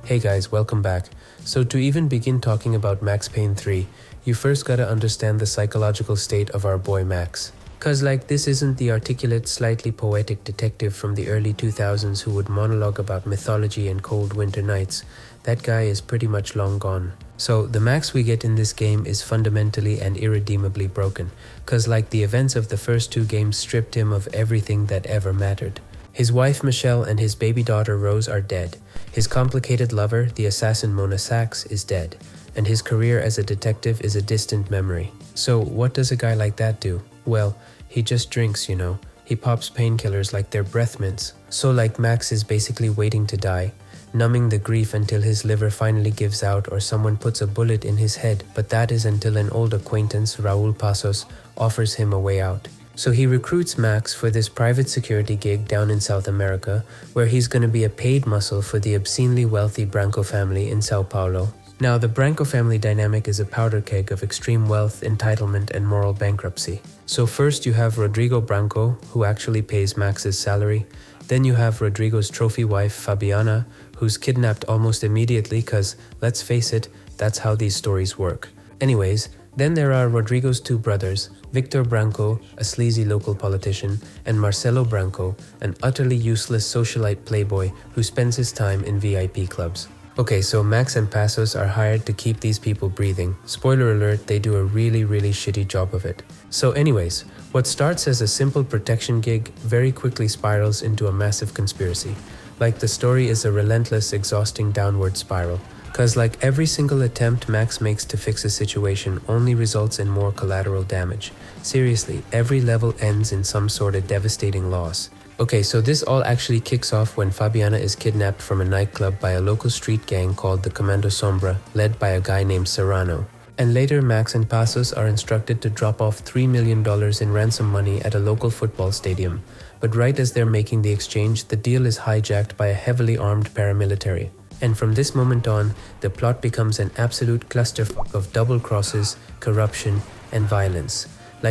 Hey guys, welcome back. So to even begin talking about Max Payne 3, you first gotta understand the psychological state of our boy Max. Cause this isn't the articulate, slightly poetic detective from the early 2000s who would monologue about mythology and cold winter nights. That guy is pretty much long gone. So the Max we get in this game is fundamentally and irredeemably broken, cause the events of the first two games stripped him of everything that ever mattered. His wife Michelle and his baby daughter Rose are dead. His complicated lover, the assassin Mona Sachs, is dead, and his career as a detective is a distant memory. So what does a guy like that do? Well, he just drinks, you know. He pops painkillers like they're breath mints. So Max is basically waiting to die, numbing the grief until his liver finally gives out or someone puts a bullet in his head, but that is until an old acquaintance, Raul Pasos, offers him a way out. So he recruits Max for this private security gig down in South America, where he's gonna be a paid muscle for the obscenely wealthy Branco family in Sao Paulo. Now, the Branco family dynamic is a powder keg of extreme wealth, entitlement, and moral bankruptcy. So first you have Rodrigo Branco, who actually pays Max's salary. Then you have Rodrigo's trophy wife, Fabiana, who's kidnapped almost immediately cause, let's face it, that's how these stories work. Anyways, then there are Rodrigo's two brothers, Victor Branco, a sleazy local politician, and Marcelo Branco, an utterly useless socialite playboy who spends his time in VIP clubs. Okay, so Max and Pasos are hired to keep these people breathing. Spoiler alert, they do a really shitty job of it. So anyways, what starts as a simple protection gig very quickly spirals into a massive conspiracy. The story is a relentless, exhausting downward spiral. Cause every single attempt Max makes to fix a situation only results in more collateral damage. Seriously, every level ends in some sort of devastating loss. Okay, so this all actually kicks off when Fabiana is kidnapped from a nightclub by a local street gang called the Comando Sombra, led by a guy named Serrano. And later, Max and Pasos are instructed to drop off $3 million in ransom money at a local football stadium. But right as they're making the exchange, the deal is hijacked by a heavily armed paramilitary. And from this moment on, the plot becomes an absolute clusterfuck of double crosses, corruption, and violence.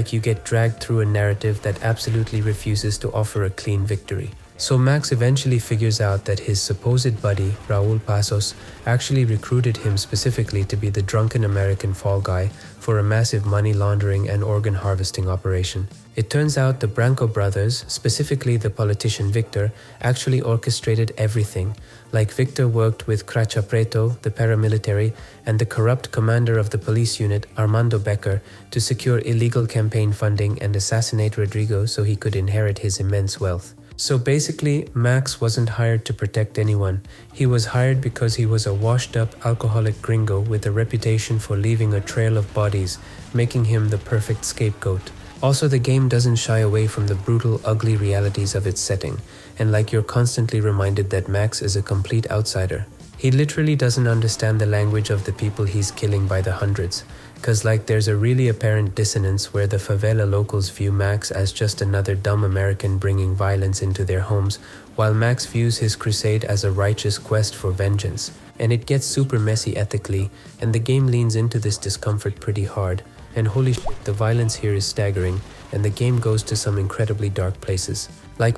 You get dragged through a narrative that absolutely refuses to offer a clean victory. So Max eventually figures out that his supposed buddy, Raul Pasos, actually recruited him specifically to be the drunken American fall guy for a massive money laundering and organ harvesting operation. It turns out the Branco brothers, specifically the politician Victor, actually orchestrated everything. Victor worked with Cracha Preto, the paramilitary, and the corrupt commander of the police unit, Armando Becker, to secure illegal campaign funding and assassinate Rodrigo so he could inherit his immense wealth. So basically, Max wasn't hired to protect anyone. He was hired because he was a washed-up alcoholic gringo with a reputation for leaving a trail of bodies, making him the perfect scapegoat. Also, the game doesn't shy away from the brutal, ugly realities of its setting, and you're constantly reminded that Max is a complete outsider. He literally doesn't understand the language of the people he's killing by the hundreds, cause there's a really apparent dissonance where the favela locals view Max as just another dumb American bringing violence into their homes, while Max views his crusade as a righteous quest for vengeance. And it gets super messy ethically, and the game leans into this discomfort pretty hard. And holy shit, the violence here is staggering, and the game goes to some incredibly dark places.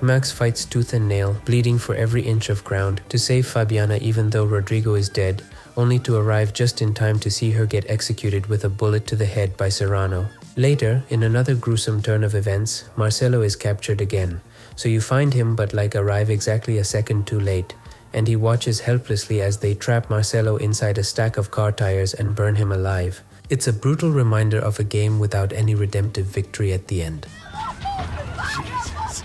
Max fights tooth and nail, bleeding for every inch of ground, to save Fabiana even though Rodrigo is dead, only to arrive just in time to see her get executed with a bullet to the head by Serrano. Later, in another gruesome turn of events, Marcelo is captured again. So you find him but arrive exactly a second too late, and he watches helplessly as they trap Marcelo inside a stack of car tires and burn him alive. It's a brutal reminder of a game without any redemptive victory at the end. Jesus.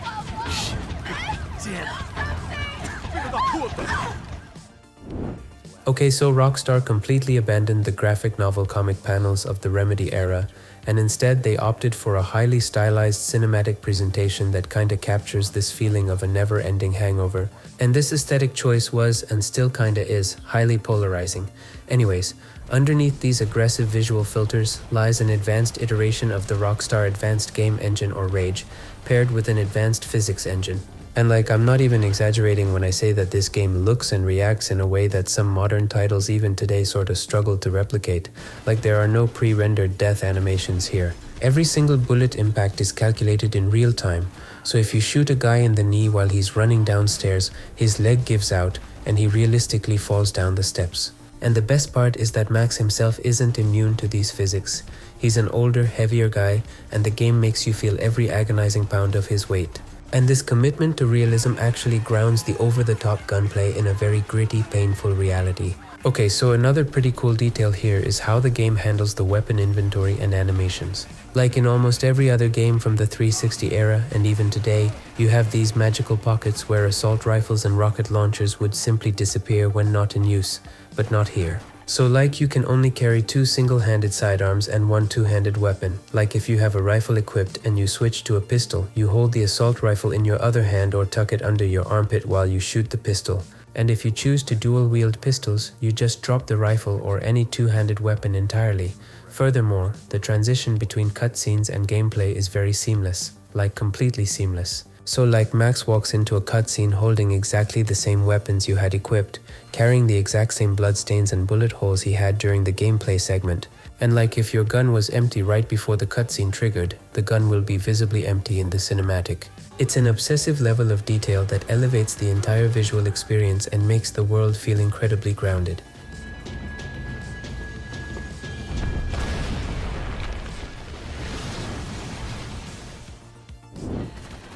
Okay, so Rockstar completely abandoned the graphic novel comic panels of the Remedy era, and instead they opted for a highly stylized cinematic presentation that kinda captures this feeling of a never-ending hangover. And this aesthetic choice was, and still kinda is, highly polarizing. Anyways, underneath these aggressive visual filters lies an advanced iteration of the Rockstar Advanced Game Engine or Rage, paired with an advanced physics engine. And I'm not even exaggerating when I say that this game looks and reacts in a way that some modern titles even today sort of struggle to replicate. There are no pre-rendered death animations here. Every single bullet impact is calculated in real time, So if you shoot a guy in the knee while he's running downstairs, his leg gives out and he realistically falls down the steps. And the best part is that Max himself isn't immune to these physics. He's an older, heavier guy, and the game makes you feel every agonizing pound of his weight. And this commitment to realism actually grounds the over-the-top gunplay in a very gritty, painful reality. Okay, so another pretty cool detail here is how the game handles the weapon inventory and animations. Like in almost every other game from the 360 era and even today, you have these magical pockets where assault rifles and rocket launchers would simply disappear when not in use, but not here. So like you can only carry 2 single-handed sidearms and 1 two-handed weapon. Like if you have a rifle equipped and you switch to a pistol, you hold the assault rifle in your other hand or tuck it under your armpit while you shoot the pistol. And if you choose to dual-wield pistols, you just drop the rifle or any two-handed weapon entirely. Furthermore, the transition between cutscenes and gameplay is very seamless, like completely seamless. So like Max walks into a cutscene holding exactly the same weapons you had equipped, carrying the exact same bloodstains and bullet holes he had during the gameplay segment. And like if your gun was empty right before the cutscene triggered, the gun will be visibly empty in the cinematic. It's an obsessive level of detail that elevates the entire visual experience and makes the world feel incredibly grounded.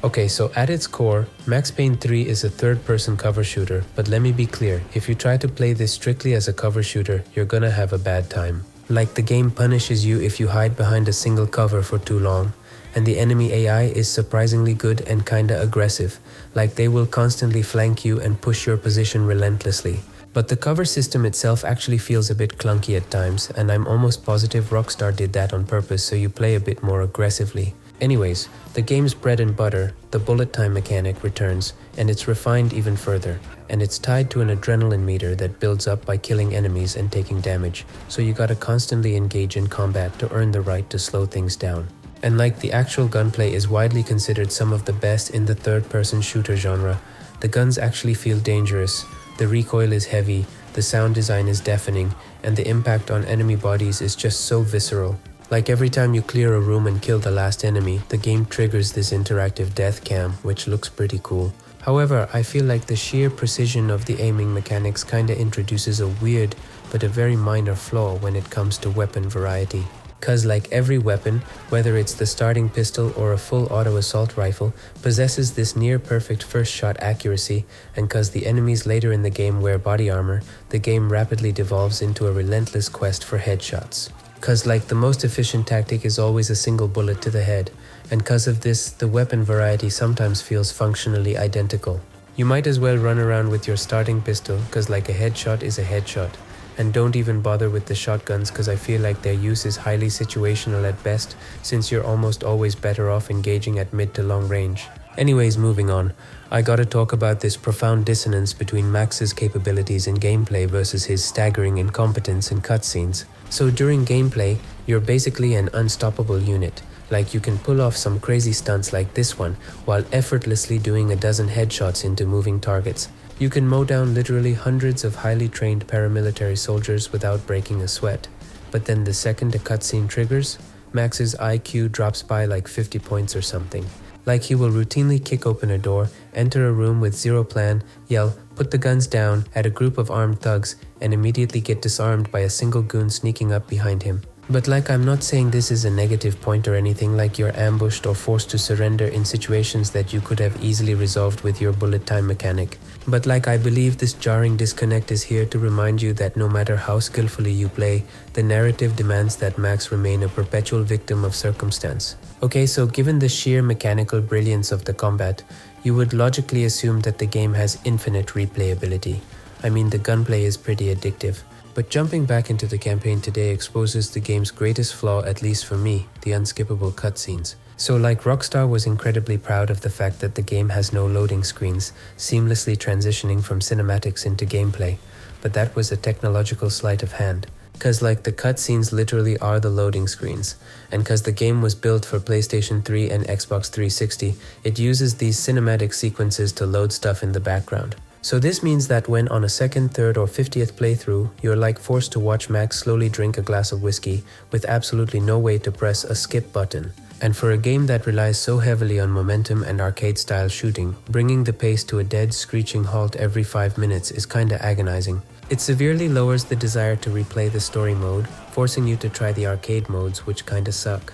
Okay, so at its core, Max Payne 3 is a third-person cover shooter, but let me be clear, if you try to play this strictly as a cover shooter, you're gonna have a bad time. Like the game punishes you if you hide behind a single cover for too long, and the enemy AI is surprisingly good and kinda aggressive, like they will constantly flank you and push your position relentlessly. But the cover system itself actually feels a bit clunky at times, and I'm almost positive Rockstar did that on purpose so you play a bit more aggressively. Anyways, the game's bread and butter, the bullet time mechanic, returns, and it's refined even further, and it's tied to an adrenaline meter that builds up by killing enemies and taking damage, so you gotta constantly engage in combat to earn the right to slow things down. And like the actual gunplay is widely considered some of the best in the third-person shooter genre, the guns actually feel dangerous, the recoil is heavy, the sound design is deafening, and the impact on enemy bodies is just so visceral. Like every time you clear a room and kill the last enemy, the game triggers this interactive death cam, which looks pretty cool. However, I feel like the sheer precision of the aiming mechanics kinda introduces a weird but a very minor flaw when it comes to weapon variety. Cause like every weapon, whether it's the starting pistol or a full auto assault rifle, possesses this near perfect first shot accuracy, and cause the enemies later in the game wear body armor, the game rapidly devolves into a relentless quest for headshots. Cause like the most efficient tactic is always a single bullet to the head, and cause of this, the weapon variety sometimes feels functionally identical. You might as well run around with your starting pistol, cause like a headshot is a headshot. And don't even bother with the shotguns cause I feel like their use is highly situational at best, since you're almost always better off engaging at mid to long range. Anyways, moving on, I gotta talk about this profound dissonance between Max's capabilities in gameplay versus his staggering incompetence in cutscenes. So during gameplay, you're basically an unstoppable unit. Like you can pull off some crazy stunts like this one, while effortlessly doing a dozen headshots into moving targets. You can mow down literally hundreds of highly trained paramilitary soldiers without breaking a sweat. But then the second a cutscene triggers, Max's IQ drops by like 50 points or something. Like he will routinely kick open a door, enter a room with zero plan, yell, "Put the guns down," at a group of armed thugs, and immediately get disarmed by a single goon sneaking up behind him. But like I'm not saying this is a negative point or anything, like you're ambushed or forced to surrender in situations that you could have easily resolved with your bullet time mechanic. But like I believe this jarring disconnect is here to remind you that no matter how skillfully you play, the narrative demands that Max remain a perpetual victim of circumstance. Okay, so given the sheer mechanical brilliance of the combat, you would logically assume that the game has infinite replayability. I mean, the gunplay is pretty addictive. But jumping back into the campaign today exposes the game's greatest flaw, at least for me, the unskippable cutscenes. So like Rockstar was incredibly proud of the fact that the game has no loading screens, seamlessly transitioning from cinematics into gameplay. But that was a technological sleight of hand. Cause like the cutscenes literally are the loading screens. And cause the game was built for PlayStation 3 and Xbox 360, it uses these cinematic sequences to load stuff in the background. So this means that when on a second, third or 50th playthrough, you're like forced to watch Max slowly drink a glass of whiskey with absolutely no way to press a skip button. And for a game that relies so heavily on momentum and arcade-style shooting, bringing the pace to a dead, screeching halt every 5 minutes is kinda agonizing. It severely lowers the desire to replay the story mode, forcing you to try the arcade modes, which kinda suck.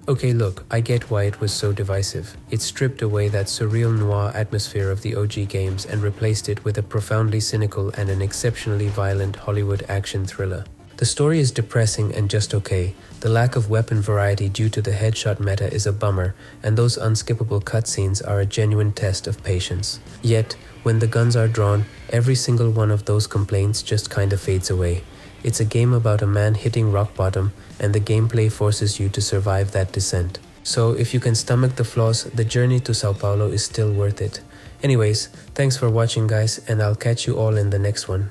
Okay, look, I get why it was so divisive. It stripped away that surreal noir atmosphere of the OG games and replaced it with a profoundly cynical and an exceptionally violent Hollywood action thriller. The story is depressing and just okay. The lack of weapon variety due to the headshot meta is a bummer, and those unskippable cutscenes are a genuine test of patience. Yet, when the guns are drawn, every single one of those complaints just kinda fades away. It's a game about a man hitting rock bottom, and the gameplay forces you to survive that descent. So if you can stomach the flaws, the journey to Sao Paulo is still worth it. Anyways, thanks for watching guys, and I'll catch you all in the next one.